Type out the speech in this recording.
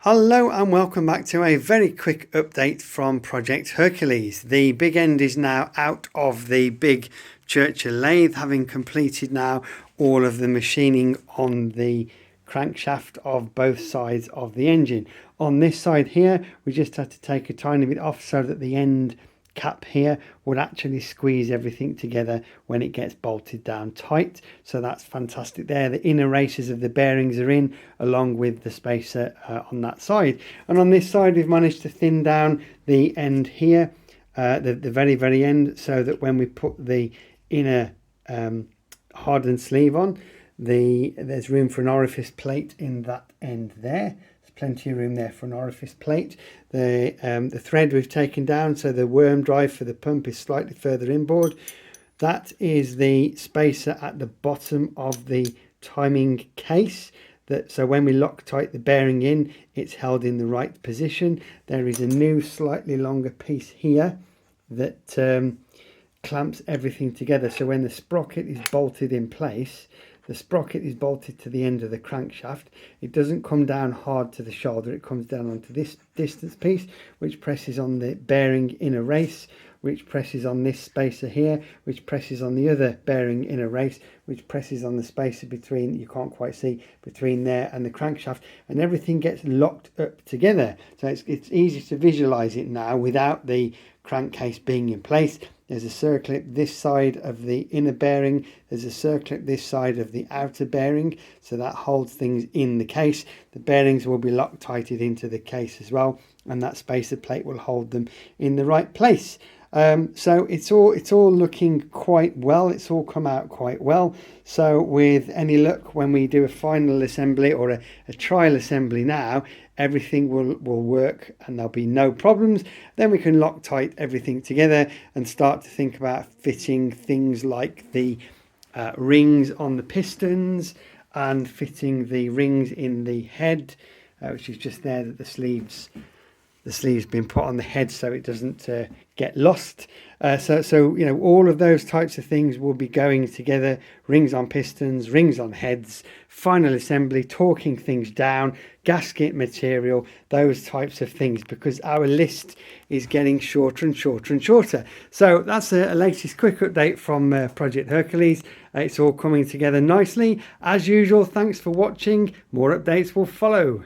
Hello and welcome back to a very quick update from Project Hercules. The big end is now out of the big Churchill lathe, having completed now all of the machining on the crankshaft of both sides of the engine. On this side here, we just had to take a tiny bit off so that the end cap here would actually squeeze everything together when it gets bolted down tight. So that's fantastic there. The inner races of the bearings are in, along with the spacer on that side. And on this side, we've managed to thin down the end here, the very end, so that when we put the inner hardened sleeve on, there's room for an orifice plate in that end there. Plenty of room there for an orifice plate. The thread we've taken down, so the worm drive for the pump is slightly further inboard. That is the spacer at the bottom of the timing case. So when we loctite the bearing in, it's held in the right position. There is a new slightly longer piece here that clamps everything together. So when the sprocket is bolted in place, the sprocket is bolted to the end of the crankshaft. It doesn't come down hard to the shoulder. It comes down onto this distance piece, which presses on the bearing inner race, which presses on this spacer here, which presses on the other bearing inner race, which presses on the spacer between, you can't quite see, between there and the crankshaft, and everything gets locked up together. So it's easy to visualize it now without the crankcase being in place. There's a circlip this side of the inner bearing, there's a circlip this side of the outer bearing, so that holds things in the case. The bearings will be loctited into the case as well, and that spacer plate will hold them in the right place. So it's all looking quite well. It's all come out quite well. So with any luck, when we do a final assembly or a trial assembly now, everything will work and there'll be no problems. Then we can loctite everything together and start to think about fitting things like the rings on the pistons and fitting the rings in the head, which is just there that the sleeve's been put on the head so it doesn't get lost. So you know, all of those types of things will be going together: rings on pistons, rings on heads, final assembly, torquing things down, gasket material, those types of things, because our list is getting shorter and shorter and shorter. So that's a latest quick update from Project Hercules. It's all coming together nicely. As usual, thanks for watching. More updates will follow.